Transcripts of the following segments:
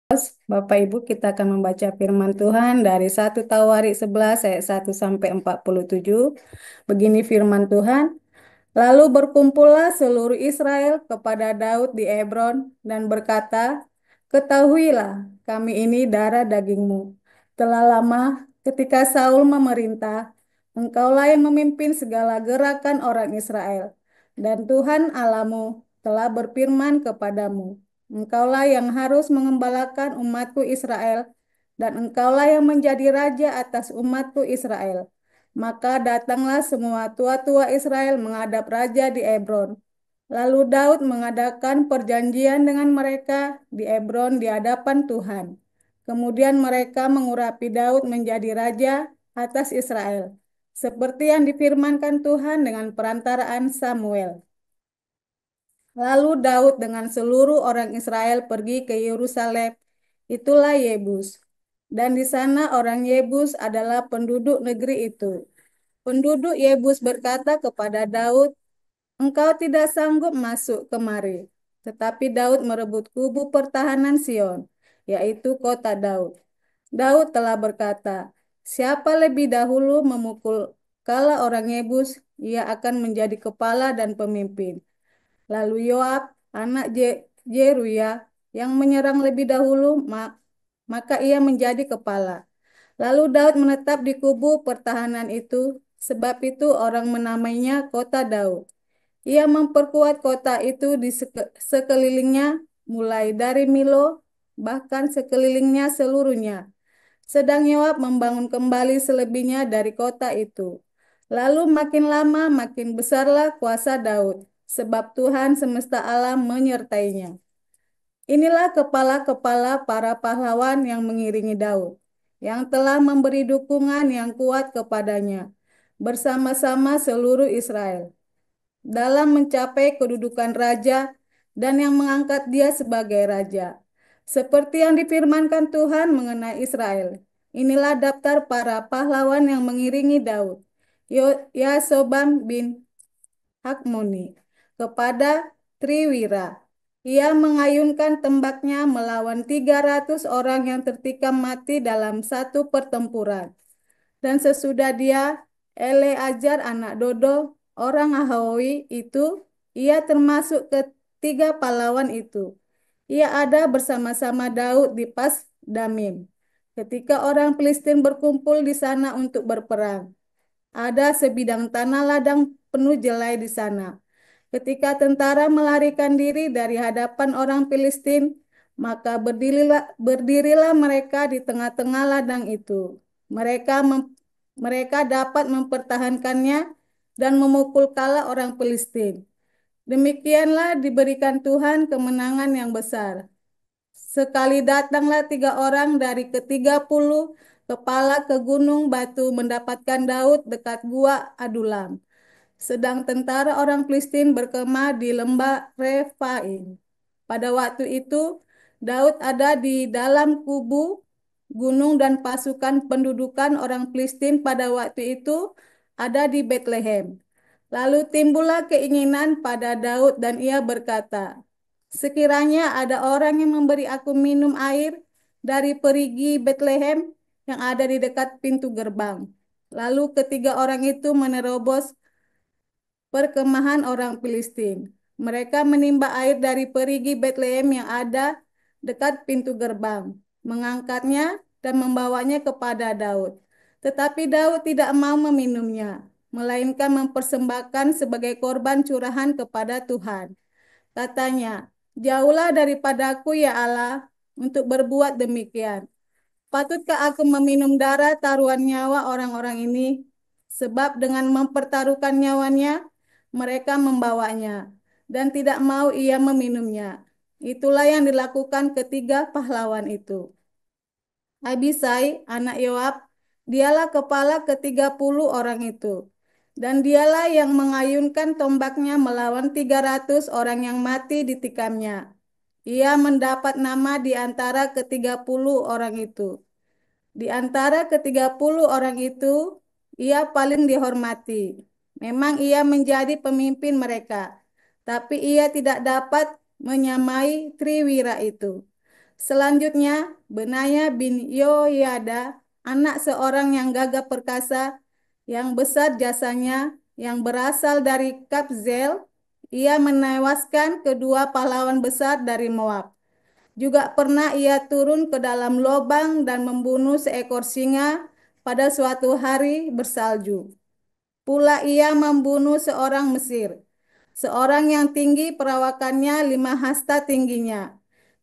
Bapak Ibu, kita akan membaca firman Tuhan dari 1 Tawarik 11 ayat 1 sampai 47. Begini firman Tuhan, lalu berkumpullah seluruh Israel kepada Daud di Hebron dan berkata, ketahuilah, kami ini darah dagingmu. Telah lama ketika Saul memerintah, engkaulah yang memimpin segala gerakan orang Israel. Dan Tuhan Allahmu telah berfirman kepadamu, engkaulah yang harus mengembalakan umatku Israel, dan engkaulah yang menjadi raja atas umatku Israel. Maka datanglah semua tua-tua Israel menghadap raja di Hebron. Lalu Daud mengadakan perjanjian dengan mereka di Hebron di hadapan Tuhan. Kemudian mereka mengurapi Daud menjadi raja atas Israel, seperti yang difirmankan Tuhan dengan perantaraan Samuel. Lalu Daud dengan seluruh orang Israel pergi ke Yerusalem, itulah Yebus. Dan di sana orang Yebus adalah penduduk negeri itu. Penduduk Yebus berkata kepada Daud, engkau tidak sanggup masuk kemari. Tetapi Daud merebut kubu pertahanan Sion, yaitu kota Daud. Daud telah berkata, siapa lebih dahulu memukul kala orang Yebus, ia akan menjadi kepala dan pemimpin. Lalu Yoab, anak Jeruya, yang menyerang lebih dahulu, maka ia menjadi kepala. Lalu Daud menetap di kubu pertahanan itu, sebab itu orang menamainya kota Daud. Ia memperkuat kota itu di sekelilingnya, mulai dari Milo, bahkan sekelilingnya seluruhnya. Sedang Yoab membangun kembali selebihnya dari kota itu. Lalu makin lama makin besarlah kuasa Daud, sebab Tuhan semesta alam menyertainya. Inilah kepala-kepala para pahlawan yang mengiringi Daud, yang telah memberi dukungan yang kuat kepadanya, bersama-sama seluruh Israel dalam mencapai kedudukan raja dan yang mengangkat dia sebagai raja. Seperti yang difirmankan Tuhan mengenai Israel. Inilah daftar para pahlawan yang mengiringi Daud. Yasobam bin Hakmoni kepada Triwira. Ia mengayunkan tembaknya melawan 300 orang yang tertikam mati dalam satu pertempuran. Dan sesudah dia, Eleazar anak Dodo, orang Ahowi itu, ia termasuk ketiga pahlawan itu. Ia ada bersama-sama Daud di Pas Damim. Ketika orang Filistin berkumpul di sana untuk berperang, ada sebidang tanah ladang penuh jelai di sana. Ketika tentara melarikan diri dari hadapan orang Filistin, maka berdirilah mereka di tengah-tengah ladang itu. Mereka dapat mempertahankannya dan memukul kala orang Filistin. Demikianlah diberikan Tuhan kemenangan yang besar. Sekali datanglah 3 orang dari ke-30 kepala ke gunung batu mendapatkan Daud dekat gua Adulam. Sedang tentara orang Filistin berkemah di lembah Refaim. Pada waktu itu, Daud ada di dalam kubu gunung dan pasukan pendudukan orang Filistin pada waktu itu ada di Bethlehem. Lalu timbullah keinginan pada Daud dan ia berkata, sekiranya ada orang yang memberi aku minum air dari perigi Bethlehem yang ada di dekat pintu gerbang. Lalu ketiga orang itu menerobos perkemahan orang Filistin. Mereka menimba air dari perigi Bethlehem yang ada dekat pintu gerbang, mengangkatnya dan membawanya kepada Daud. Tetapi Daud tidak mau meminumnya, melainkan mempersembahkan sebagai korban curahan kepada Tuhan. Katanya, jauhlah daripadaku ya Allah untuk berbuat demikian. Patutkah aku meminum darah taruhan nyawa orang-orang ini? Sebab dengan mempertaruhkan nyawanya, mereka membawanya, dan tidak mau ia meminumnya. Itulah yang dilakukan ketiga pahlawan itu. Abisai, anak Yoab, dialah kepala ke-30 orang itu. Dan dialah yang mengayunkan tombaknya melawan 300 orang yang mati ditikamnya. Ia mendapat nama di antara ke-30 orang itu. Di antara ke-30 orang itu, ia paling dihormati. Memang ia menjadi pemimpin mereka, tapi ia tidak dapat menyamai Triwira itu. Selanjutnya, Benaya bin Yoyada, anak seorang yang gagah perkasa, yang besar jasanya, yang berasal dari Kabzel, ia menewaskan kedua pahlawan besar dari Moab. Juga pernah ia turun ke dalam lubang dan membunuh seekor singa pada suatu hari bersalju. Pula ia membunuh seorang Mesir, seorang yang tinggi perawakannya 5 hasta tingginya.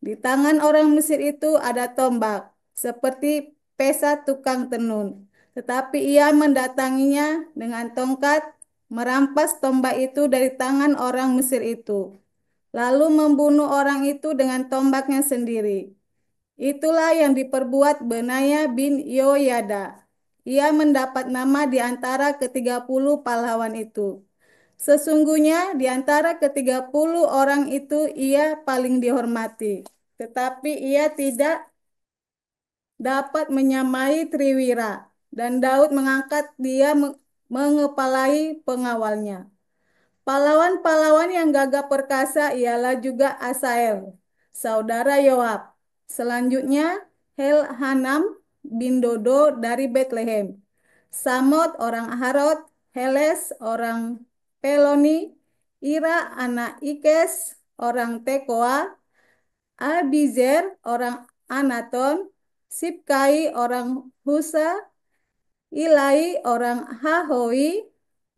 Di tangan orang Mesir itu ada tombak, seperti pesa tukang tenun. Tetapi ia mendatanginya dengan tongkat, merampas tombak itu dari tangan orang Mesir itu, lalu membunuh orang itu dengan tombaknya sendiri. Itulah yang diperbuat Benaya bin Yoyada. Ia mendapat nama di antara ke-30 pahlawan itu. Sesungguhnya di antara ke-30 orang itu ia paling dihormati. Tetapi ia tidak dapat menyamai Triwira. Dan Daud mengangkat dia mengepalai pengawalnya. Pahlawan-pahlawan yang gagah perkasa ialah juga Asael, saudara Yoab. Selanjutnya, Hanam bin Dodo dari Bethlehem. Samot orang Harod, Heles orang Peloni, Ira anak Ikes orang Tekoa, Abizer orang Anaton, Sibkai orang Husa, Ilai orang Hahoi,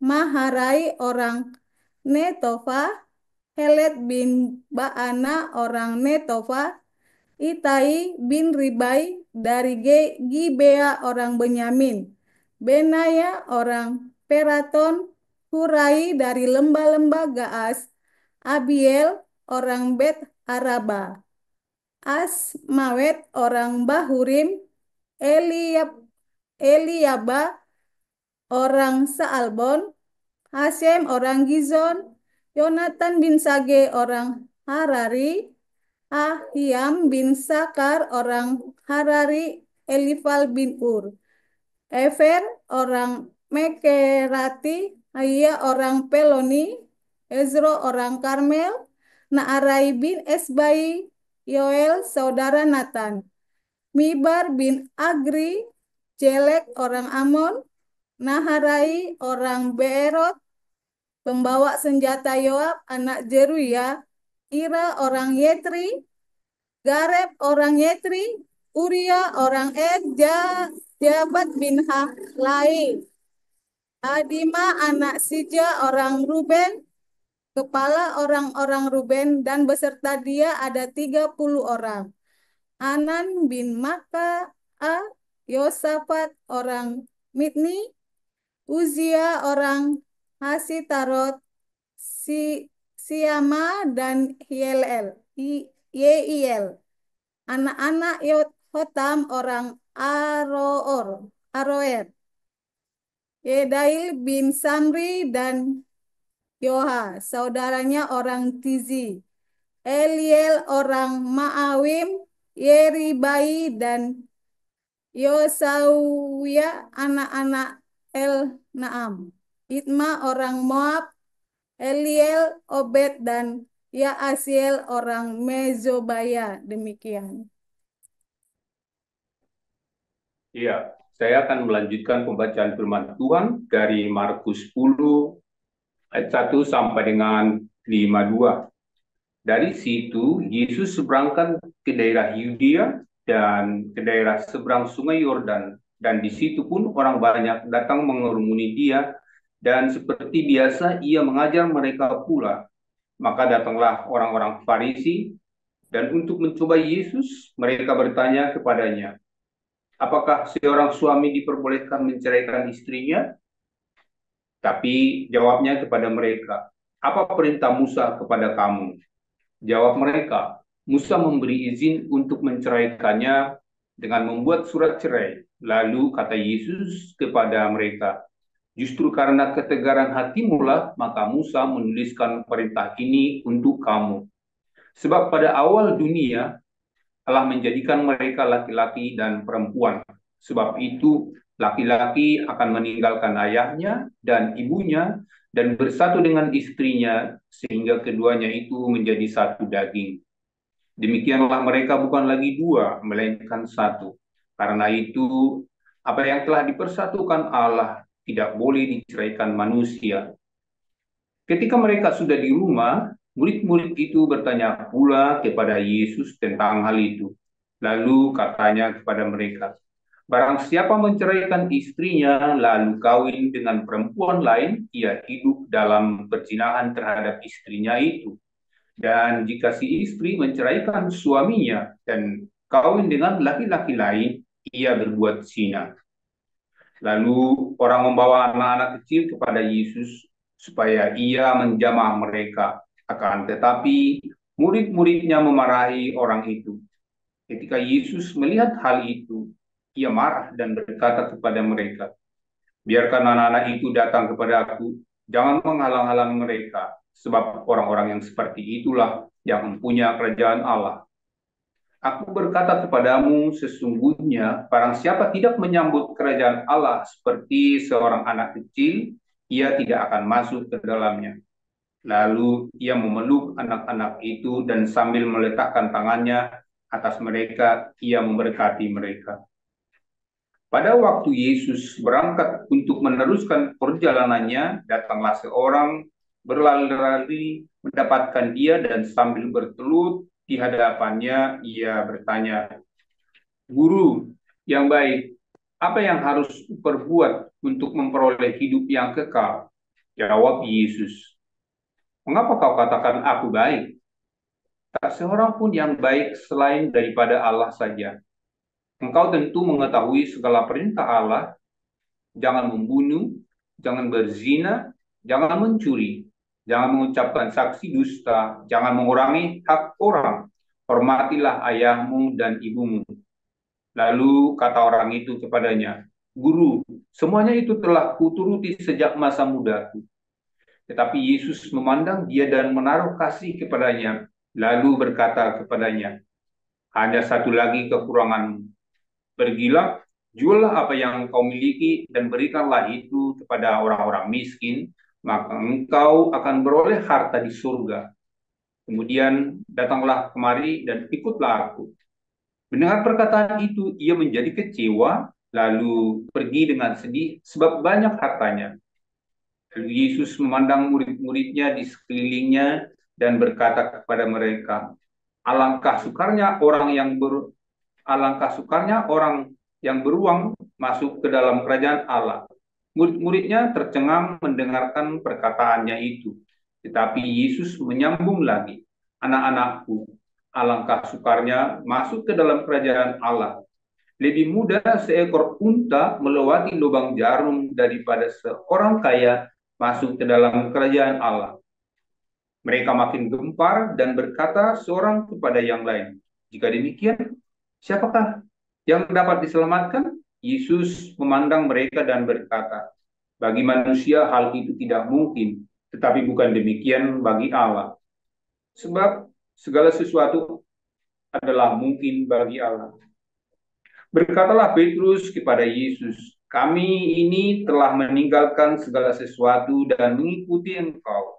Maharai orang Netofa, Helet bin Baana orang Netofa, Itai bin Ribai dari Gibea orang Benyamin, Benaya orang Peraton, Hurai dari lembah-lembah Gaas, Abiel orang Bet Araba, Asmawet orang Bahurim, Eliab, Eliaba orang Saalbon, Hasem orang Gizon, Yonatan bin Sage orang Harari, Ahiam bin Sakar orang Harari, Elifal bin Ur, Efer orang Mekerati, Aya orang Peloni, Ezro orang Karmel, Naarai bin Esbai, Yoel saudara Nathan, Mibar bin Agri, Jelek orang Amon, Naharai orang Beerot, pembawa senjata Yoab anak Jeruya, Ira orang Yetri, Gareb orang Yetri, Uria orang Jabat bin Halai, Adima anak Sija orang Ruben, kepala orang-orang Ruben, dan beserta dia ada 30 orang. Anan bin Maka, Yosafat orang Mitni, Uzia orang Hasitarot, si Siama dan Hielel, Yeiel, anak-anak Hotam orang Aroer, Yedail bin Samri dan Yoha, saudaranya orang Tizi, Eliel orang Ma'awim, Yeribai dan Yosawia anak-anak El Naam, Itma orang Moab, Eliel, Obed, dan Yaasiel orang Mezobaya. Demikian. Iya, saya akan melanjutkan pembacaan firman Tuhan dari Markus 10 ayat 1 sampai dengan 52. Dari situ Yesus seberangkan ke daerah Yudea dan ke daerah seberang Sungai Yordan, dan di situ pun orang banyak datang mengerumuni dia, dan seperti biasa ia mengajar mereka pula. Maka datanglah orang-orang Farisi, dan untuk mencoba Yesus mereka bertanya kepadanya, apakah seorang suami diperbolehkan menceraikan istrinya? Tapi jawabnya kepada mereka, apa perintah Musa kepada kamu? Jawab mereka, Musa memberi izin untuk menceraikannya dengan membuat surat cerai. Lalu kata Yesus kepada mereka, justru karena ketegaran hatimu lah maka Musa menuliskan perintah ini untuk kamu. Sebab pada awal dunia Allah menjadikan mereka laki-laki dan perempuan. Sebab itu laki-laki akan meninggalkan ayahnya dan ibunya dan bersatu dengan istrinya sehingga keduanya itu menjadi satu daging. Demikianlah mereka bukan lagi dua, melainkan satu. Karena itu, apa yang telah dipersatukan Allah tidak boleh diceraikan manusia. Ketika mereka sudah di rumah, murid-murid itu bertanya pula kepada Yesus tentang hal itu. Lalu katanya kepada mereka, barang siapa menceraikan istrinya lalu kawin dengan perempuan lain, ia hidup dalam perzinahan terhadap istrinya itu. Dan jika si istri menceraikan suaminya dan kawin dengan laki-laki lain, ia berbuat zina. Lalu orang membawa anak-anak kecil kepada Yesus supaya ia menjamah mereka. Akan tetapi murid-muridnya memarahi orang itu. Ketika Yesus melihat hal itu, ia marah dan berkata kepada mereka, biarkan anak-anak itu datang kepada aku, jangan menghalang-halang mereka, sebab orang-orang yang seperti itulah yang mempunyai kerajaan Allah. Aku berkata kepadamu, sesungguhnya barang siapa tidak menyambut kerajaan Allah seperti seorang anak kecil, ia tidak akan masuk ke dalamnya. Lalu ia memeluk anak-anak itu dan sambil meletakkan tangannya atas mereka, ia memberkati mereka. Pada waktu Yesus berangkat untuk meneruskan perjalanannya, datanglah seorang berlari-lari mendapatkan dia dan sambil bertelut di hadapannya, ia bertanya, Guru yang baik, apa yang harus perbuat untuk memperoleh hidup yang kekal? Jawab Yesus, mengapa kau katakan aku baik? Tak seorang pun yang baik selain daripada Allah saja. Engkau tentu mengetahui segala perintah Allah, jangan membunuh, jangan berzina, jangan mencuri, jangan mengucapkan saksi dusta, jangan mengurangi hak orang, hormatilah ayahmu dan ibumu. Lalu kata orang itu kepadanya, Guru, semuanya itu telah kuturuti sejak masa mudaku. Tetapi Yesus memandang dia dan menaruh kasih kepadanya, lalu berkata kepadanya, hanya satu lagi kekuranganmu. Pergilah, juallah apa yang kau miliki dan berikanlah itu kepada orang-orang miskin, maka engkau akan beroleh harta di surga. Kemudian datanglah kemari dan ikutlah aku. Mendengar perkataan itu, ia menjadi kecewa, lalu pergi dengan sedih sebab banyak hartanya. Lalu Yesus memandang murid-muridnya di sekelilingnya dan berkata kepada mereka, alangkah sukarnya orang yang alangkah sukarnya orang yang beruang masuk ke dalam kerajaan Allah. Murid-muridnya tercengang mendengarkan perkataannya itu. Tetapi Yesus menyambung lagi, anak-anakku, alangkah sukarnya masuk ke dalam kerajaan Allah. Lebih mudah seekor unta melewati lubang jarum daripada seorang kaya masuk ke dalam kerajaan Allah. Mereka makin gempar dan berkata seorang kepada yang lain, jika demikian, siapakah yang dapat diselamatkan? Yesus memandang mereka dan berkata, bagi manusia hal itu tidak mungkin, tetapi bukan demikian bagi Allah. Sebab segala sesuatu adalah mungkin bagi Allah. Berkatalah Petrus kepada Yesus, kami ini telah meninggalkan segala sesuatu dan mengikuti Engkau.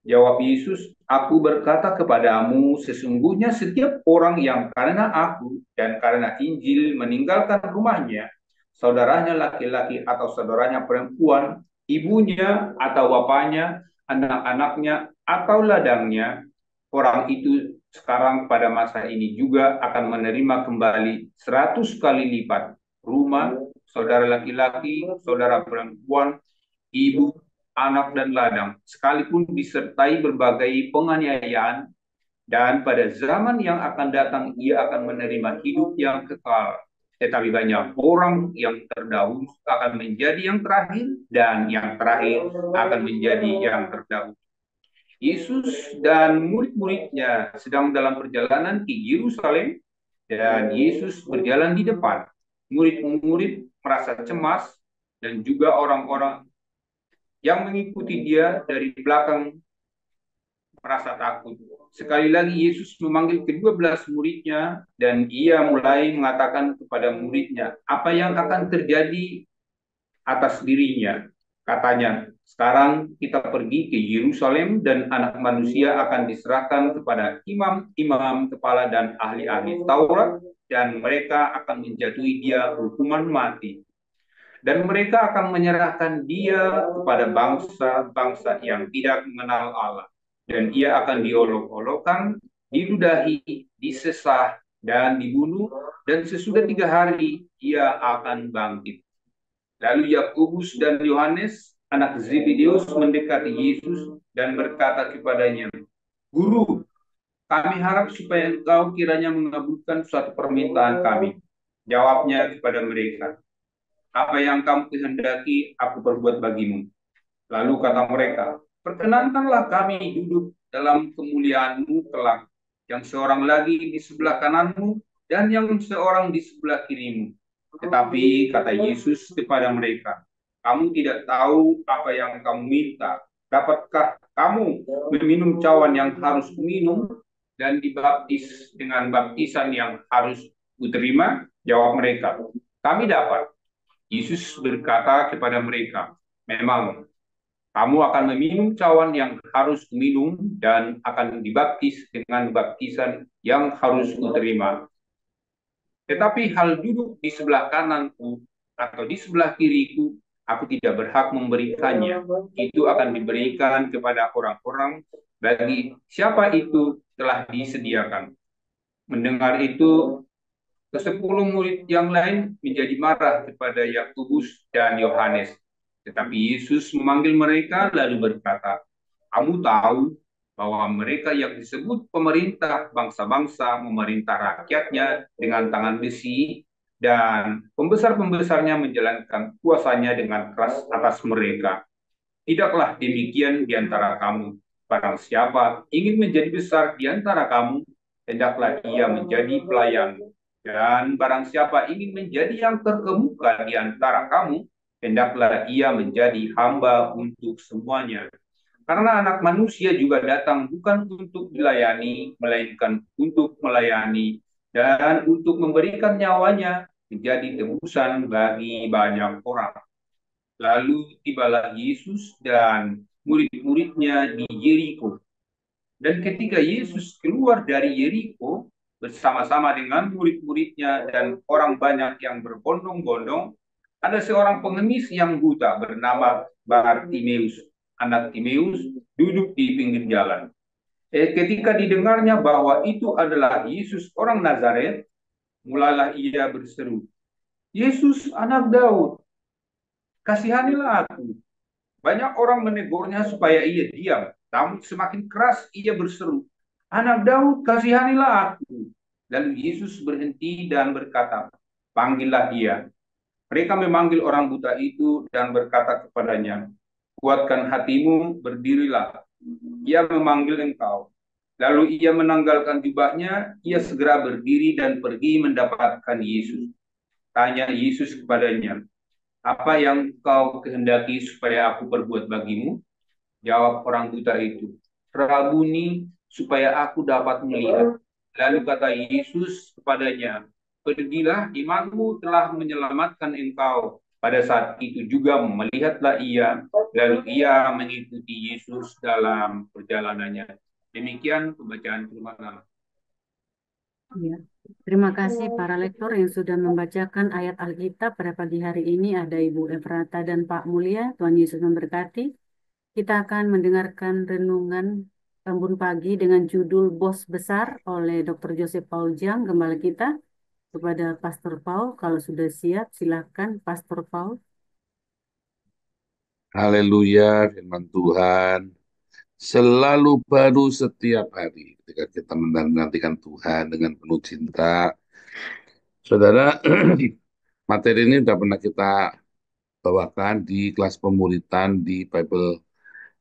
Jawab Yesus, aku berkata kepadamu, sesungguhnya setiap orang yang karena aku dan karena Injil meninggalkan rumahnya, saudaranya laki-laki atau saudaranya perempuan, ibunya atau bapaknya, anak-anaknya atau ladangnya, orang itu sekarang pada masa ini juga akan menerima kembali 100 kali lipat rumah, saudara laki-laki, saudara perempuan, ibu, anak dan ladang, sekalipun disertai berbagai penganiayaan, dan pada zaman yang akan datang ia akan menerima hidup yang kekal. Tetapi banyak orang yang terdahulu akan menjadi yang terakhir, dan yang terakhir akan menjadi yang terdahulu. Yesus dan murid-muridnya sedang dalam perjalanan ke Yerusalem, dan Yesus berjalan di depan. Murid-murid merasa cemas, dan juga orang-orang yang mengikuti dia dari belakang merasa takut. Sekali lagi Yesus memanggil ke-12 muridnya dan ia mulai mengatakan kepada muridnya apa yang akan terjadi atas dirinya. Katanya, Sekarang kita pergi ke Yerusalem dan anak manusia akan diserahkan kepada imam-imam kepala dan ahli-ahli Taurat dan mereka akan menjatuhi dia hukuman mati. Dan mereka akan menyerahkan dia kepada bangsa-bangsa yang tidak mengenal Allah. Dan ia akan diolok-olokkan, diludahi, disesah, dan dibunuh. Dan sesudah 3 hari, ia akan bangkit. Lalu Yakobus dan Yohanes, anak Zebedeus, mendekati Yesus dan berkata kepadanya, Guru, kami harap supaya engkau kiranya mengabulkan suatu permintaan kami. Jawabnya kepada mereka, apa yang kamu kehendaki, aku perbuat bagimu. Lalu kata mereka, perkenankanlah kami duduk dalam kemuliaanmu kelak, yang seorang lagi di sebelah kananmu, dan yang seorang di sebelah kirimu. Tetapi kata Yesus kepada mereka, kamu tidak tahu apa yang kamu minta. Dapatkah kamu meminum cawan yang harus minum dan dibaptis dengan baptisan yang harus kuterima? Jawab mereka, kami dapat. Yesus berkata kepada mereka, memang kamu akan meminum cawan yang harus minum dan akan dibaptis dengan baptisan yang harus kuterima. Tetapi hal duduk di sebelah kananku atau di sebelah kiriku, aku tidak berhak memberikannya. Itu akan diberikan kepada orang-orang bagi siapa itu telah disediakan. Mendengar itu, Kesepuluh murid yang lain menjadi marah kepada Yakobus dan Yohanes. Tetapi Yesus memanggil mereka lalu berkata, kamu tahu bahwa mereka yang disebut pemerintah bangsa-bangsa memerintah rakyatnya dengan tangan besi dan pembesar-pembesarnya menjalankan kuasanya dengan keras atas mereka. Tidaklah demikian di antara kamu. Barang siapa ingin menjadi besar di antara kamu, hendaklah ia menjadi pelayan. Dan barang siapa ingin menjadi yang terkemuka di antara kamu, hendaklah ia menjadi hamba untuk semuanya. Karena anak manusia juga datang bukan untuk dilayani, melainkan untuk melayani dan untuk memberikan nyawanya menjadi tebusan bagi banyak orang. Lalu tibalah Yesus dan murid-muridnya di Yeriko. Dan ketika Yesus keluar dari Yeriko bersama-sama dengan murid-muridnya dan orang banyak yang berbondong-bondong, ada seorang pengemis yang buta bernama Bartimeus, anak Timeus, duduk di pinggir jalan. Ketika didengarnya bahwa itu adalah Yesus orang Nazaret, mulailah ia berseru, Yesus anak Daud, kasihanilah aku. Banyak orang menegurnya supaya ia diam, namun semakin keras ia berseru, Anak Daud, kasihanilah aku. Lalu Yesus berhenti dan berkata, panggillah dia. Mereka memanggil orang buta itu dan berkata kepadanya, kuatkan hatimu, berdirilah. Ia memanggil engkau. Lalu ia menanggalkan jubahnya, ia segera berdiri dan pergi mendapatkan Yesus. Tanya Yesus kepadanya, apa yang kau kehendaki supaya aku perbuat bagimu? Jawab orang buta itu, Rabuni, supaya aku dapat melihat. Lalu kata Yesus kepadanya, pergilah, imanmu telah menyelamatkan engkau. Pada saat itu juga melihatlah ia, lalu ia mengikuti Yesus dalam perjalanannya. Demikian pembacaan firman Allah. Ya. Terima kasih para lektor yang sudah membacakan ayat Alkitab pada pagi hari ini. Ada Ibu Efrata dan Pak Mulia. Tuhan Yesus memberkati. Kita akan mendengarkan renungan Embun Pagi dengan judul Bos Besar oleh Dr. Joseph Paul Jiang, Gembala kita. Kepada Pastor Paul, kalau sudah siap, silakan Pastor Paul. Haleluya, firman Tuhan selalu baru setiap hari. Ketika kita menantikan Tuhan dengan penuh cinta. Saudara, materi ini sudah pernah kita bawakan di kelas pemuritan di Bible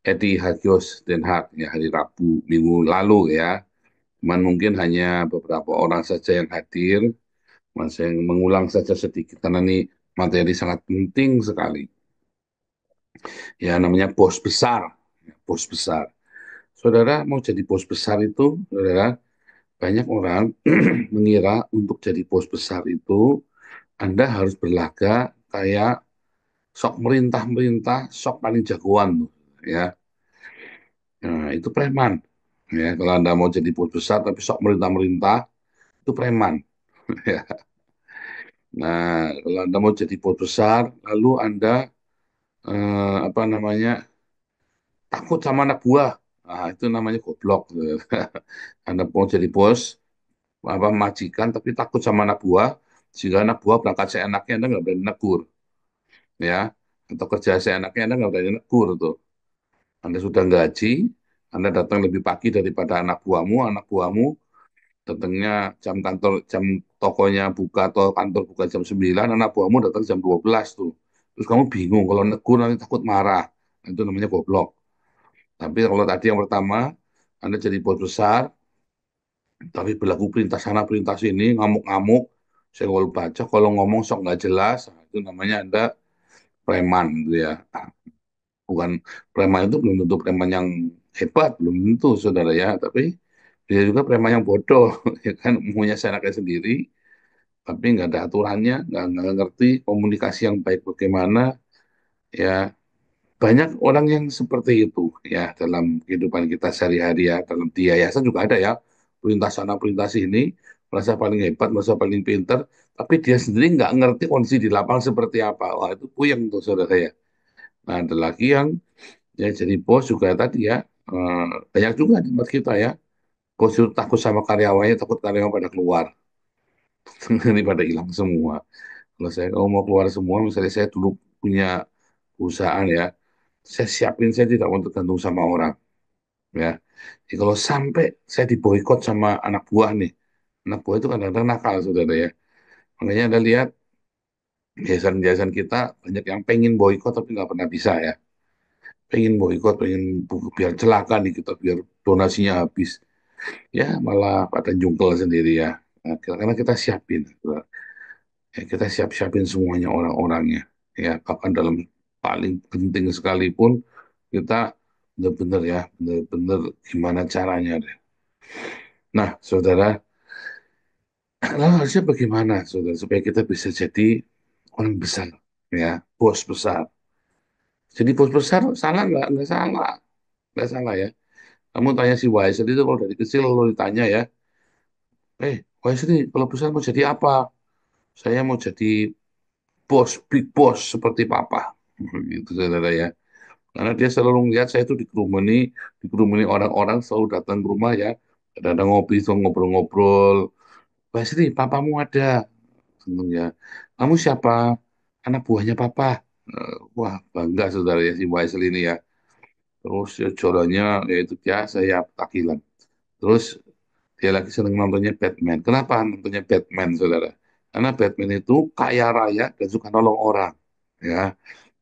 Edi Hagios Den Haag ya, hari Rabu minggu lalu ya. Cuman mungkin hanya beberapa orang saja yang hadir. Saya mengulang saja sedikit karena ini materi sangat penting sekali. Ya, namanya bos besar. Bos besar. Saudara mau jadi bos besar itu, saudara, banyak orang mengira untuk jadi bos besar itu Anda harus berlaga kayak sok merintah-merintah, sok paling jagoan tuh, ya. Nah, itu preman. Ya, kalau Anda mau jadi bos besar tapi sok merintah-merintah, itu preman. Ya. Nah, kalau Anda mau jadi bos besar, lalu Anda apa namanya takut sama anak buah, nah, itu namanya goblok. Anda mau jadi bos, apa majikan tapi takut sama anak buah, sehingga anak buah berangkat seenaknya Anda nggak berani negur, ya. Atau kerja seenaknya Anda nggak berani negur tuh. Anda sudah gaji, Anda datang lebih pagi daripada anak buahmu datangnya jam tokonya buka atau kantor buka jam 9, anak buahmu datang jam 12 tuh. Terus kamu bingung, kalau negur nanti takut marah. Nah, itu namanya goblok. Tapi kalau tadi yang pertama, Anda jadi bos besar, tapi berlaku perintah sana perintah sini, ngamuk-ngamuk, saya kalau baca, kalau ngomong sok nggak jelas, nah, itu namanya Anda preman gitu ya. Bukan, preman itu belum tentu preman yang hebat, belum tentu saudara ya, tapi dia juga preman yang bodoh, ya kan, punya seenaknya sendiri, tapi nggak ada aturannya, nggak ngerti komunikasi yang baik bagaimana, ya. Banyak orang yang seperti itu, ya, dalam kehidupan kita sehari-hari ya, dalam di yayasan juga ada ya, perintah sana perintah sini, merasa paling hebat, merasa paling pinter, tapi dia sendiri nggak ngerti kondisi di lapangan seperti apa. Wah, itu puyeng tuh saudara ya. Nah, ada lagi yang ya jadi bos juga tadi ya, eh, banyak juga di tempat kita ya, bos itu takut sama karyawannya, takut karyawan pada keluar, ini pada hilang semua. Kalau saya kalau mau keluar semua, misalnya saya dulu punya perusahaan ya, saya siapin saya tidak mau tergantung sama orang, ya. Jadi kalau sampai saya diboikot sama anak buah nih, anak buah itu kadang-kadang nakal, saudara ya. Makanya Anda lihat yayasan-yayasan kita banyak yang pengen boikot tapi nggak pernah bisa ya. Pengen boikot, pengen biar celaka nih kita, biar donasinya habis. Ya malah pada jungkel sendiri ya. Nah, karena kita siapin, ya, kita siapin semuanya orang-orangnya. Ya, bahkan dalam paling penting sekalipun kita benar-benar ya, benar-benar gimana caranya deh. Nah, saudara, lalu harusnya bagaimana, saudara, supaya kita bisa jadi orang besar, ya, bos besar. Jadi bos besar salah nggak? Nggak salah, nggak salah ya. Kamu tanya si Wise itu kalau dari kecil lo ditanya ya, Wise ini kalau besar mau jadi apa? Saya mau jadi bos, big boss seperti papa. Gitu saudara ya. Karena dia selalu melihat saya itu dikerumuni orang-orang selalu datang ke rumah ya. Ada ngopi, selalu ngobrol-ngobrol. Basri, papamu ada. Seneng ya. Kamu siapa? Anak buahnya papa. Wah, bangga saudara ya si Waisel ini ya. Terus ya, jodohnya yaitu dia saya takilan. Terus dia lagi seneng nontonnya Batman. Kenapa nontonnya Batman, saudara? Karena Batman itu kaya raya dan suka nolong orang. Ya,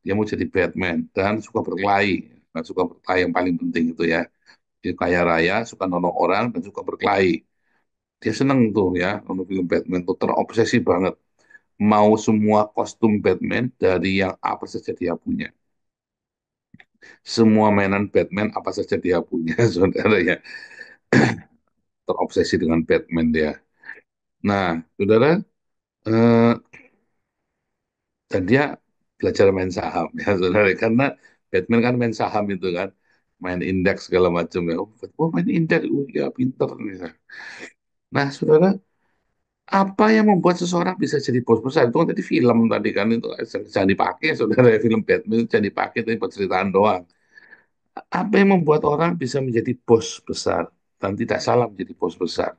dia mau jadi Batman dan suka berkelahi. Nah, suka berkelahi yang paling penting itu ya. Dia kaya raya, suka nolong orang dan suka berkelahi. Dia seneng tuh ya, nonton film Batman tuh terobsesi banget. Mau semua kostum Batman dari yang apa saja dia punya. Semua mainan Batman apa saja dia punya, saudara ya. Terobsesi dengan Batman dia. Nah, saudara, eh, dan dia belajar main saham ya saudara, karena Batman kan main saham itu kan, main indeks segala macam ya. Oh, main indeks, oh ya pinter nih. Nah saudara, apa yang membuat seseorang bisa jadi bos besar itu kan tadi film tadi kan, itu jangan dipakai saudara ya, film Batman itu jangan dipakai, tapi buat ceritaan doang. Apa yang membuat orang bisa menjadi bos besar dan tidak salah menjadi bos besar?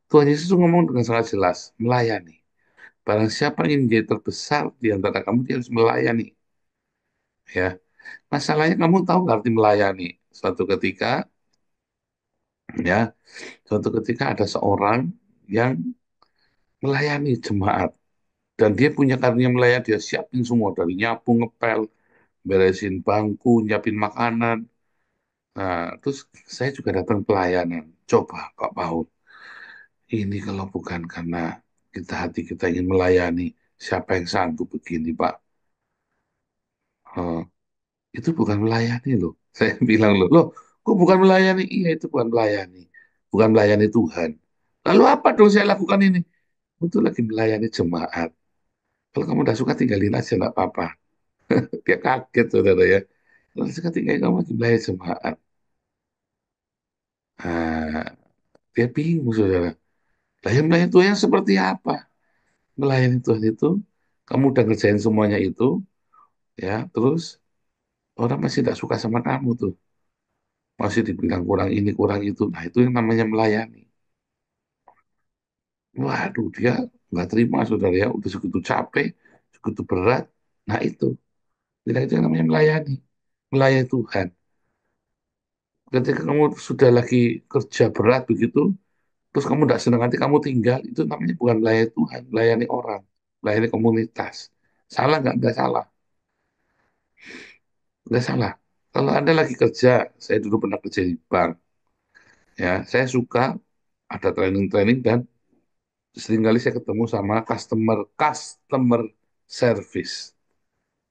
Tuhan Yesus ngomong dengan sangat jelas, melayani. Barang siapa yang ingin menjadi terbesar di antara kamu, dia harus melayani. Ya, masalahnya kamu tahu nggak arti melayani? Suatu ketika, ya, suatu ketika ada seorang yang melayani jemaat dan dia punya karunia melayani, dia siapin semua dari nyapu, ngepel, beresin bangku, nyiapin makanan. Nah, terus saya juga datang pelayanan. Coba Pak Paul, ini kalau bukan karena hati kita ingin melayani, siapa yang sanggup begini Pak? Eh, itu bukan melayani loh. Saya bilang loh, kok bukan melayani? Iya, itu bukan melayani. Bukan melayani Tuhan. Lalu apa dong saya lakukan ini? Itu lagi melayani jemaat. Kalau kamu udah suka tinggalin aja, nggak apa-apa. Dia kaget, saudara ya. Lalu ketika kamu lagi melayani jemaat, nah, dia bingung, saudara. Lah yang melayani Tuhan yang seperti apa? Melayani Tuhan itu, kamu udah ngerjain semuanya itu, ya, terus orang masih tidak suka sama kamu tuh. Masih dibilang kurang ini, kurang itu. Nah, itu yang namanya melayani. Waduh, dia nggak terima, saudara ya. Udah segitu capek, segitu berat. Nah, itu. Tidak, itu yang namanya melayani. Melayani Tuhan. Ketika kamu sudah lagi kerja berat begitu, terus kamu tidak senang hati, kamu tinggal, itu namanya bukan melayani Tuhan, melayani orang, melayani komunitas. Salah nggak? Nggak salah. Nggak salah. Kalau Anda lagi kerja, saya dulu pernah kerja di bank, ya, saya suka ada training-training dan seringkali saya ketemu sama customer customer service,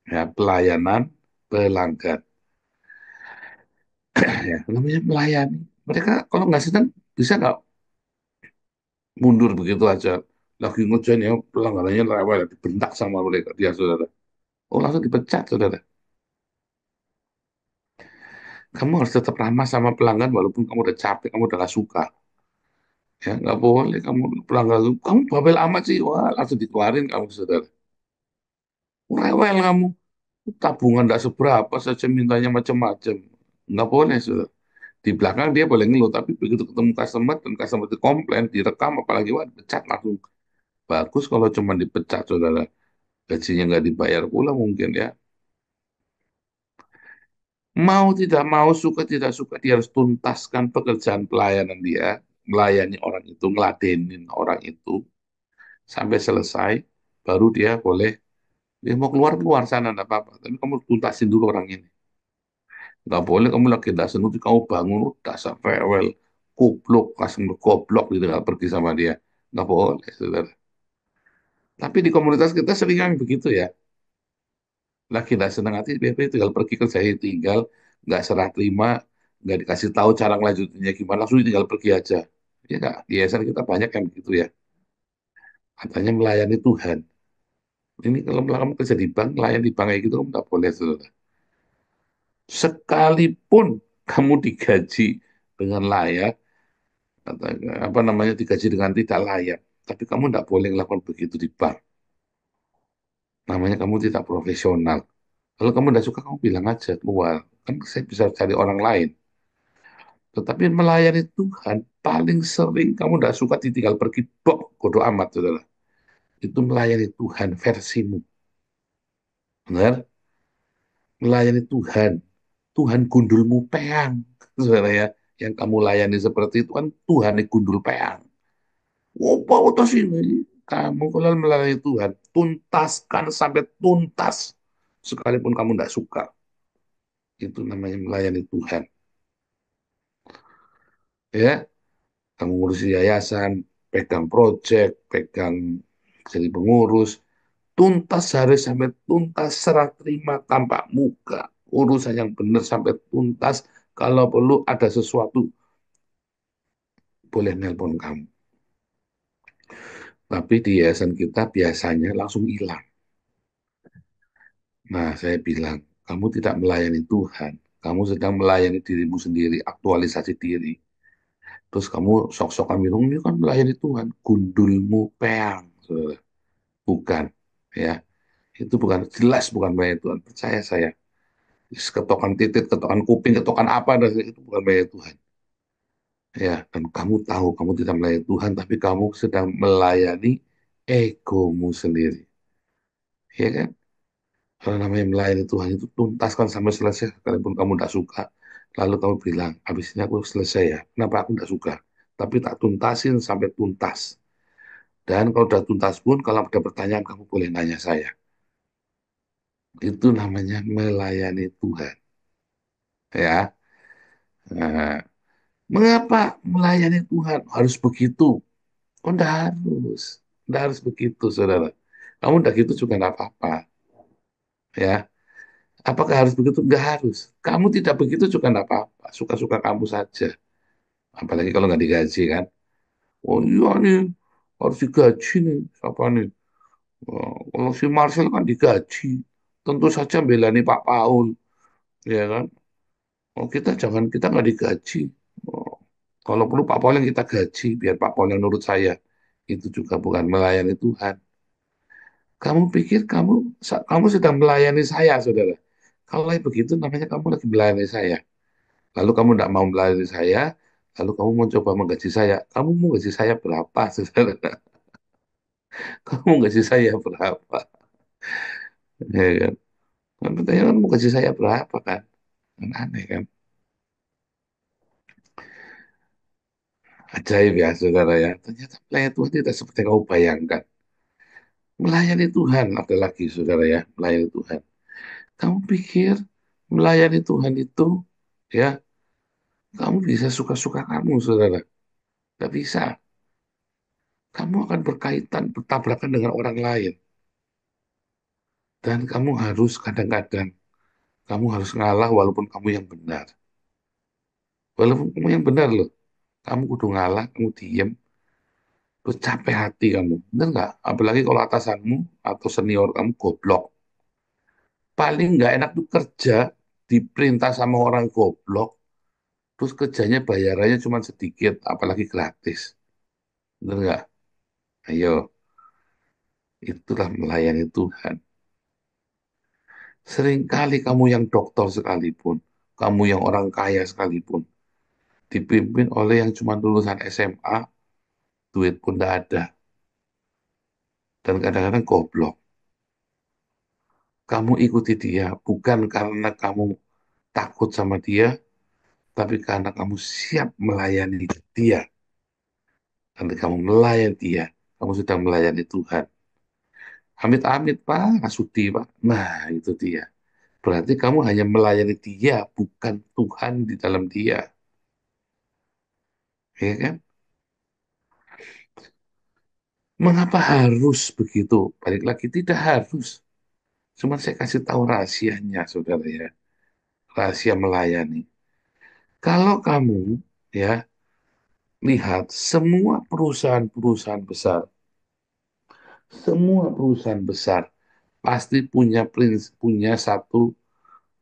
ya, pelayanan pelanggan, ya, namanya melayani. Mereka kalau nggak senang bisa nggak mundur begitu aja. Lagi ngerjain ya pelangganannya rewel, dibentak sama mereka dia, saudara. Oh, langsung dipecat, saudara. Kamu harus tetap ramah sama pelanggan walaupun kamu udah capek, kamu udah gak suka. Ya, nggak boleh kamu pelanggan kamu bawel amat sih, wah langsung dikeluarin kamu, saudara. Rewel kamu, tabungan tidak seberapa saja mintanya macam-macam. Nggak boleh, saudara. Di belakang dia boleh ngeluh, tapi begitu ketemu customer dan customer itu komplain, direkam apalagi wah dipecat langsung. Bagus kalau cuma dipecat, saudara. Gajinya nggak dibayar pula mungkin ya. Mau tidak mau, suka tidak suka, dia harus tuntaskan pekerjaan pelayanan dia, melayani orang itu, ngeladenin orang itu sampai selesai, baru dia boleh, dia mau keluar keluar sana, enggak apa-apa. Tapi kamu tuntasin dulu orang ini. Nggak boleh kamu lagi tidak sentuh, kamu bangun, dasar farewell, kublok, customer goblok, gitu, nggak pergi sama dia. Nggak boleh, saudara. Tapi di komunitas kita sering yang begitu ya. Lagi tidak senang hati, dia tinggal pergi kerja, tinggal, nggak serah terima, nggak dikasih tahu cara ngelanjutinnya gimana, langsung tinggal pergi aja. Ya nggak, di yayasan kita banyak yang begitu ya. Katanya melayani Tuhan. Ini kalau kamu kerja di bank, melayani di bank kayak gitu, kamu nggak boleh, saudara. Sekalipun kamu digaji dengan layak, atau apa namanya, digaji dengan tidak layak, tapi kamu tidak boleh melakukan begitu di bank. Namanya kamu tidak profesional. Kalau kamu tidak suka, kamu bilang aja keluar. Kan saya bisa cari orang lain. Tetapi melayani Tuhan, paling sering kamu tidak suka ditinggal pergi, dok, bodoh amat, saudara. Itu melayani Tuhan versimu. Benar? Melayani Tuhan. Tuhan gundulmu peang. Saudara ya, yang kamu layani seperti itu kan Tuhan yang gundul peang. Apa utus ini? Kamu kalau melayani Tuhan, tuntaskan sampai tuntas. Sekalipun kamu tidak suka. Itu namanya melayani Tuhan. Ya, kamu ngurus yayasan, pegang proyek, pegang jadi pengurus, tuntas harus sampai tuntas, serah terima tanpa muka. Urusan yang benar sampai tuntas. Kalau perlu ada sesuatu, boleh nelpon kamu. Tapi di yayasan kita biasanya langsung hilang. Nah, saya bilang, kamu tidak melayani Tuhan. Kamu sedang melayani dirimu sendiri, aktualisasi diri. Terus kamu sok-sokan bilang, ini kan melayani Tuhan. Gundulmu peang, saudara. Bukan. Ya, itu bukan, jelas bukan melayani Tuhan. Percaya saya. Ketokan titik, ketokan kuping, ketokan apa, dan itu bukan melayani Tuhan. Ya, dan kamu tahu kamu tidak melayani Tuhan, tapi kamu sedang melayani egomu sendiri. Ya kan? Kalau namanya melayani Tuhan itu tuntaskan sampai selesai, sekalipun kamu tidak suka. Lalu kamu bilang, habis ini aku selesai ya. Kenapa aku tidak suka? Tapi tak tuntasin sampai tuntas. Dan kalau sudah tuntas pun, kalau ada pertanyaan, kamu boleh nanya saya. Itu namanya melayani Tuhan. Ya. Nah, mengapa melayani Tuhan harus begitu? Oh, enggak harus. Enggak harus begitu, saudara. Kamu udah gitu juga enggak apa-apa. Ya. Apakah harus begitu? Enggak harus. Kamu tidak begitu juga enggak apa-apa. Suka-suka kamu saja. Apalagi kalau nggak digaji kan. Oh iya nih, harus digaji nih. Siapa nih? Oh, kalau si Marcel kan digaji. tentu saja belani Pak Paul, ya kan? Oh, kita nggak digaji. Oh, kalau perlu Pak Paul yang kita gaji, biar Pak Paul yang nurut saya. Itu juga bukan melayani Tuhan. Kamu pikir kamu sedang melayani saya, saudara? Kalau begitu namanya kamu lagi melayani saya. Lalu kamu tidak mau melayani saya, lalu kamu mau coba menggaji saya. Kamu mau gaji saya berapa, saudara? Kamu mau gaji saya berapa? Ya kan? Kan pertanyaan kan mau gaji saya berapa kan? Kan aneh kan? Ajaib ya, saudara ya. Ternyata melayani Tuhan tidak seperti yang kamu bayangkan. Melayani Tuhan ada lagi, saudara ya. Melayani Tuhan. Kamu pikir melayani Tuhan itu, ya, kamu bisa suka-suka kamu, saudara. Gak bisa. Kamu akan berkaitan, bertabrakan dengan orang lain. Dan kamu harus kadang-kadang, kamu harus ngalah walaupun kamu yang benar. Walaupun kamu yang benar loh. Kamu kudu ngalah, kamu diem, terus capek hati kamu. Bener nggak? Apalagi kalau atasanmu atau senior kamu goblok. Paling nggak enak tuh kerja, diperintah sama orang goblok, terus kerjanya bayarannya cuma sedikit, apalagi gratis. Bener nggak? Ayo, itulah melayani Tuhan. Seringkali kamu yang dokter sekalipun, kamu yang orang kaya sekalipun, dipimpin oleh yang cuma lulusan SMA, duit pun tidak ada, dan kadang-kadang goblok. Kamu ikuti dia bukan karena kamu takut sama dia, tapi karena kamu siap melayani dia. Karena kamu melayani dia, kamu sedang melayani Tuhan. Amit-amit, Pak, Sudi, Pak. Nah, itu dia. Berarti kamu hanya melayani dia, bukan Tuhan di dalam dia. Ya kan? Mengapa harus begitu? Balik lagi, tidak harus. Cuma saya kasih tahu rahasianya, saudara ya. Rahasia melayani. Kalau kamu, ya, lihat semua perusahaan besar pasti punya satu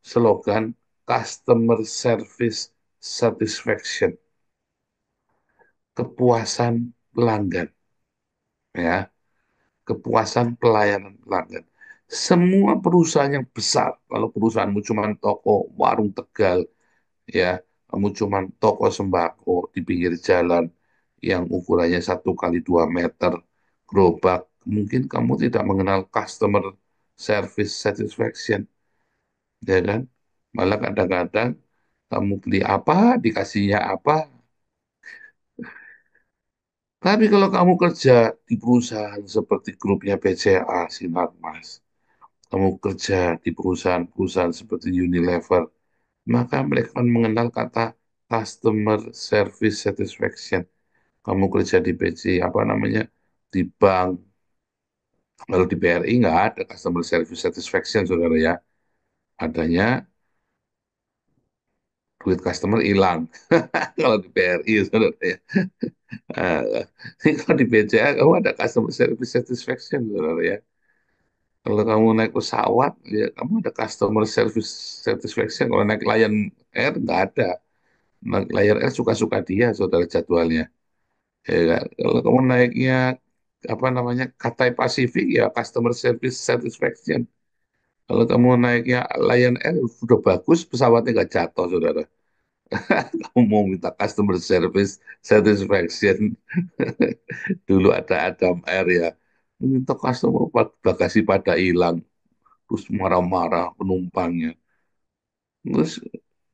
slogan customer service satisfaction, kepuasan pelanggan, ya, kepuasan pelayanan pelanggan. Semua perusahaan yang besar, kalau perusahaanmu cuma toko warung Tegal, ya, kamu cuma toko sembako di pinggir jalan yang ukurannya 1 kali 2 meter, gerobak, mungkin kamu tidak mengenal customer service satisfaction, ya kan? Malah kadang-kadang kamu beli apa, dikasihnya apa. Tapi kalau kamu kerja di perusahaan seperti grupnya BCA, Sinarmas, kamu kerja di perusahaan-perusahaan seperti Unilever, maka mereka akan mengenal kata customer service satisfaction. Kamu kerja di BC, apa namanya, di bank, kalau di BRI nggak ada customer service satisfaction, saudara ya. Adanya duit customer hilang. Kalau di BRI, saudara ya. Eh, kalau di BCA, kamu ada customer service satisfaction, saudara ya. Kalau kamu naik pesawat, ya kamu ada customer service satisfaction. Kalau naik Lion Air, nggak ada. Naik Lion Air suka-suka dia, saudara, jadwalnya. Ya kan? Kalau kamu naiknya apa namanya Cathay Pacific, ya customer service satisfaction. Kalau kamu naiknya Lion Air sudah bagus, pesawatnya nggak jatuh, saudara. Kamu mau minta customer service satisfaction. Dulu ada Adam Air ya, minta customer bagasi pada hilang, terus marah-marah penumpangnya. Terus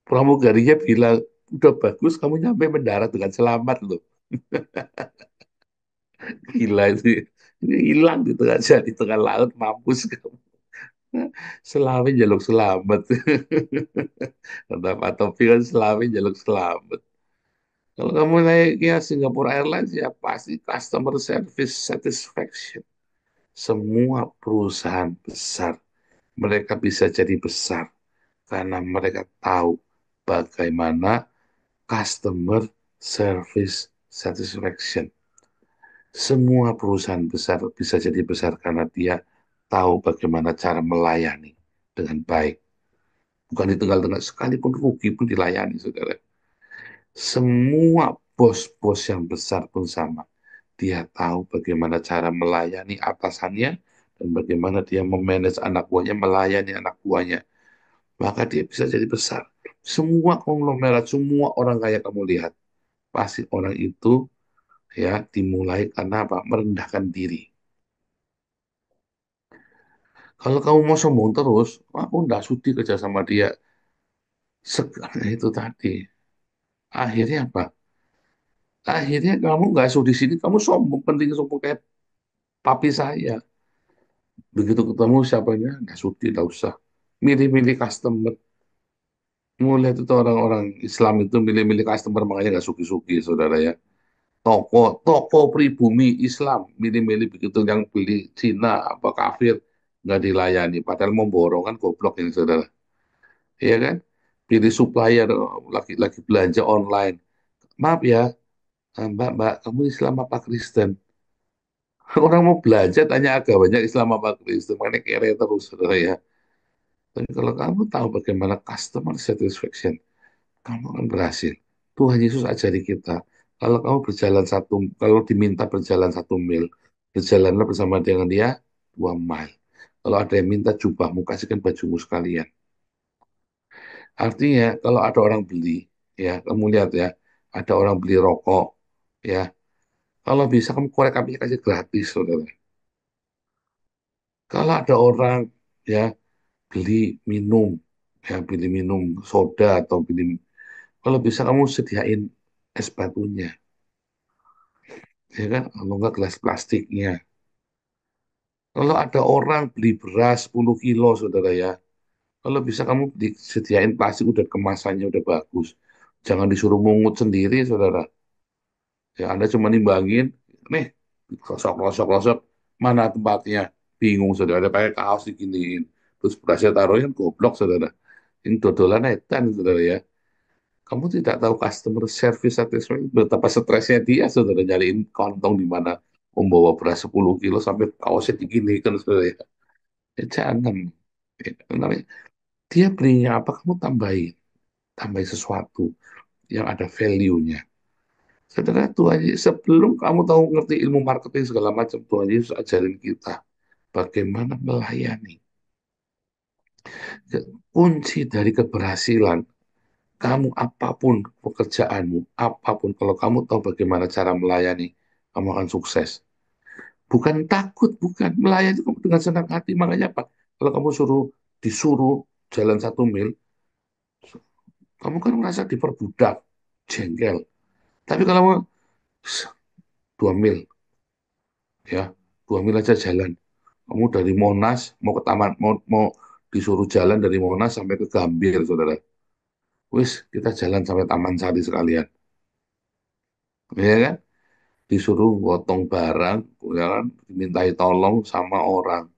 pramugarinya bilang, udah bagus kamu nyampe mendarat dengan selamat loh. Gila itu. Ini hilang di tengah di tengah laut, mampus kamu. Selawi jaluk selamat. Kata Pak Topi kan Selawi jaluk selamat. Kalau kamu naiknya Singapore Airlines, ya pasti customer service satisfaction. Semua perusahaan besar, mereka bisa jadi besar karena mereka tahu bagaimana customer service satisfaction. Semua perusahaan besar bisa jadi besar karena dia tahu bagaimana cara melayani. dengan baik. Bukan di tengah-tengah, sekalipun rugi pun dilayani, saudara. Semua bos-bos yang besar pun sama. Dia tahu bagaimana cara melayani atasannya dan bagaimana dia memanage anak buahnya, melayani anak buahnya. Maka dia bisa jadi besar. Semua konglomerat, semua orang kaya kamu lihat, pasti orang itu ya dimulai karena apa? Merendahkan diri. Kalau kamu mau sombong terus, aku nggak sudi kerja sama dia. Itu tadi. Akhirnya apa? Akhirnya kamu nggak sudi sini, kamu sombong, penting sombong kayak papi saya. Begitu ketemu siapanya, nggak sudi, nggak usah. Milih-milih customer. Mulai itu tuh orang-orang Islam itu milih-milih customer, makanya nggak suki-suki, saudara ya. Toko pribumi Islam, milih-milih begitu yang beli Cina, apa kafir, nggak dilayani. Padahal mau borong kan goblok ini, saudara. Iya kan? Pilih supplier, lagi belanja online. Maaf ya, Mbak, kamu Islam apa Kristen? Orang mau belanja tanya agamanya Islam apa Kristen, mana kere terus, saudara ya. Tapi kalau kamu tahu bagaimana customer satisfaction, kamu akan berhasil. Tuhan Yesus ajari kita, kalau diminta berjalan 1 mil, berjalanlah bersama dengan dia 2 mile. Kalau ada yang minta jubahmu, kasihkan bajumu sekalian. Artinya, kalau ada orang beli, ya, kamu lihat ya, ada orang beli rokok, ya, kalau bisa kamu korek apinya kasih gratis, saudara. Kalau ada orang, ya, beli minum, beli minum soda atau kalau bisa kamu sediain es batunya, ya kan? Kalau nggak gelas plastiknya. Kalau ada orang beli beras 10 kilo, saudara ya, kalau bisa kamu disediain plastik udah kemasannya udah bagus. Jangan disuruh mungut sendiri, saudara. Ya, Anda cuma nimbangin, nih, kosok, mana tempatnya? Bingung, saudara. Ada pakai kaos diginiin. Terus berasnya taruhin, goblok, saudara. Ini dodolan etan, saudara ya. Kamu tidak tahu customer service satisfaction, betapa stresnya dia, saudara, nyariin kantong di mana membawa beras 10 kilo sampai kaosnya diginikan, saudara ya. Jangan. Ya, namanya, dia belinya apa, kamu tambahin sesuatu yang ada value-nya. Saudara, Tuhan Yesus, sebelum kamu tahu ngerti ilmu marketing segala macam, Tuhan Yesus ajarin kita bagaimana melayani. Kunci dari keberhasilan, kamu apapun pekerjaanmu, apapun, kalau kamu tahu bagaimana cara melayani, kamu akan sukses. Bukan takut, bukan. Melayani kamu dengan senang hati. Makanya apa? Kalau kamu disuruh jalan 1 mil, kamu kan merasa diperbudak, jengkel. Tapi kalau kamu 2 mil, ya 2 mil aja jalan. Kamu dari Monas mau ke taman, mau disuruh jalan dari Monas sampai ke Gambir, saudara. Wis, kita jalan sampai Taman Sari sekalian, ya kan? Disuruh gotong barang, ya kan? Dimintai tolong sama orang.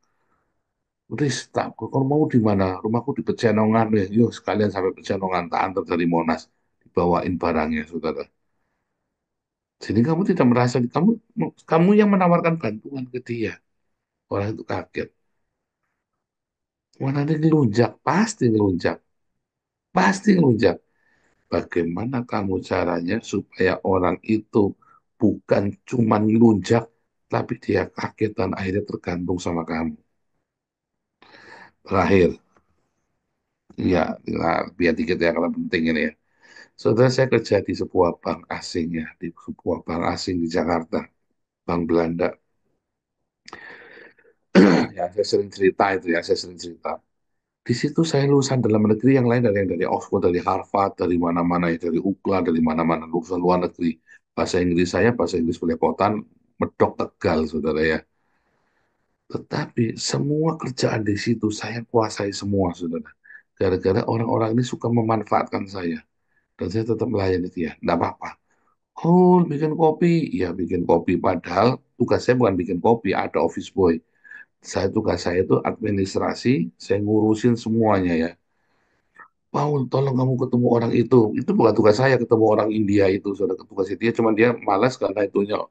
Riz, tak, kau mau di mana? Rumahku di Pecenongan, ya. Yuk, sekalian sampai Pecenongan, tak antar dari Monas. Dibawain barangnya, saudara. Jadi kamu tidak merasa, kamu yang menawarkan bantuan ke dia. Orang itu kaget. Wah, nanti ngelunjak, pasti ngelunjak. Pasti ngelunjak. Bagaimana kamu caranya supaya orang itu bukan cuma ngelunjak, tapi dia kaget dan akhirnya tergantung sama kamu. Terakhir, ya, biar dikit ya, karena penting ini ya. Saudara, saya kerja di sebuah bank asing ya, di sebuah bank asing di Jakarta, bank Belanda. Ya, saya sering cerita itu ya, saya sering cerita. Di situ saya lulusan dalam negeri yang lain, dari Oxford, dari Harvard, dari mana-mana ya, dari UCLA, dari mana-mana, lulusan luar negeri. Bahasa Inggris saya, bahasa Inggris belepotan, medok Tegal, saudara ya. Tetapi semua kerjaan di situ saya kuasai semua, saudara. Gara-gara orang-orang ini suka memanfaatkan saya. Dan saya tetap melayani dia. Tidak apa-apa. Oh, bikin kopi. Ya, bikin kopi. Padahal tugas saya bukan bikin kopi, ada office boy. Tugas saya itu administrasi, saya ngurusin semuanya ya. Paul, tolong kamu ketemu orang itu. Itu bukan tugas saya ketemu orang India itu, saudara, tugas dia. Cuma dia malas karena itunya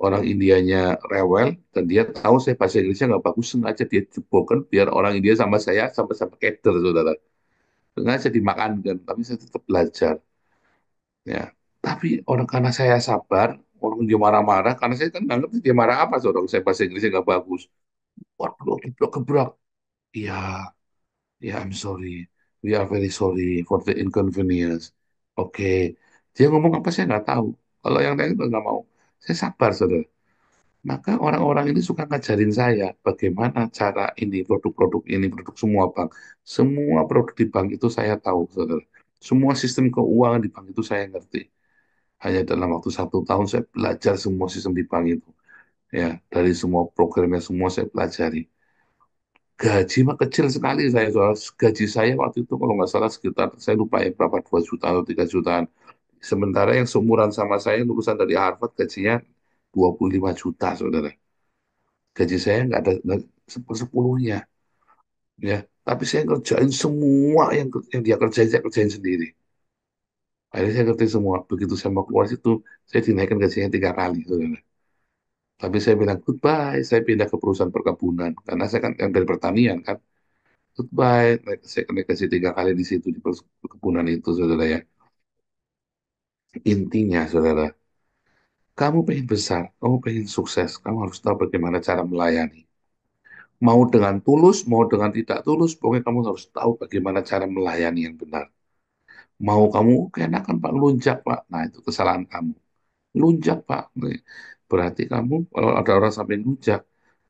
orang Indianya rewel dan dia tahu saya bahasa Inggrisnya nggak bagus, sengaja dia jebolkan biar orang India sama saya sama-sama keder, saudara. Sengaja dimakankan, tapi saya tetap belajar. Ya, tapi orang karena saya sabar, orang dia marah-marah, karena saya kan nggak ngerti dia marah apa, saudara. Saya bahasa Inggrisnya nggak bagus. Waduh, gebrak-gebrak. Iya, ya, I'm sorry. We are very sorry for the inconvenience. Oke, dia ngomong apa saya nggak tahu. Kalau yang lain itu nggak mau. Saya sabar, saudara. Maka orang-orang ini suka ngajarin saya bagaimana cara ini, produk-produk ini, produk semua bank. Semua produk di bank itu saya tahu, saudara. Semua sistem keuangan di bank itu saya ngerti. Hanya dalam waktu 1 tahun saya belajar semua sistem di bank itu. Ya, dari semua programnya semua saya pelajari. Gaji mah kecil sekali saya, soal gaji saya waktu itu kalau nggak salah sekitar, saya lupa ya berapa, 2 juta atau 3 jutaan. Sementara yang seumuran sama saya lulusan dari Harvard gajinya 25 juta, saudara. Gaji saya nggak ada nggak sepersepuluhnya, ya. Tapi saya kerjain semua yang dia kerjain, saya kerjain sendiri. Akhirnya saya ngerti semua. Begitu saya mau keluar situ, saya dinaikkan gajinya 3 kali, saudara. Tapi saya bilang goodbye, saya pindah ke perusahaan perkebunan. Karena saya kan yang dari pertanian kan. Goodbye, saya kena kasih 3 kali di situ di perkebunan itu, saudara ya. Intinya, saudara, kamu pengen besar, kamu pengen sukses, kamu harus tahu bagaimana cara melayani. Mau dengan tulus, mau dengan tidak tulus, pokoknya kamu harus tahu bagaimana cara melayani yang benar. Mau kamu keenakan Pak, lunjak Pak, nah itu kesalahan kamu. Lunjak Pak, nih. Berarti kamu, kalau ada orang sampai lunjak,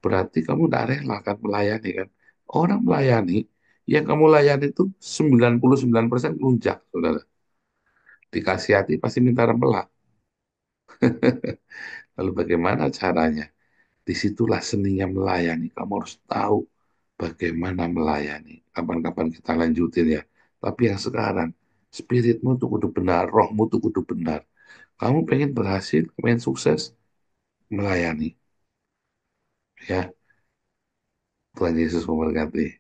berarti kamu tidak rela kan melayani kan. Orang melayani, yang kamu layani itu 99% lunjak, saudara. Dikasih hati pasti minta rembelah. Lalu bagaimana caranya? Disitulah seninya melayani. Kamu harus tahu bagaimana melayani. Kapan-kapan kita lanjutin ya. Tapi yang sekarang, spiritmu tuh kudu benar, rohmu tuh kudu benar. Kamu pengen berhasil, pengen sukses, melayani. Ya, Tuhan Yesus memberkati.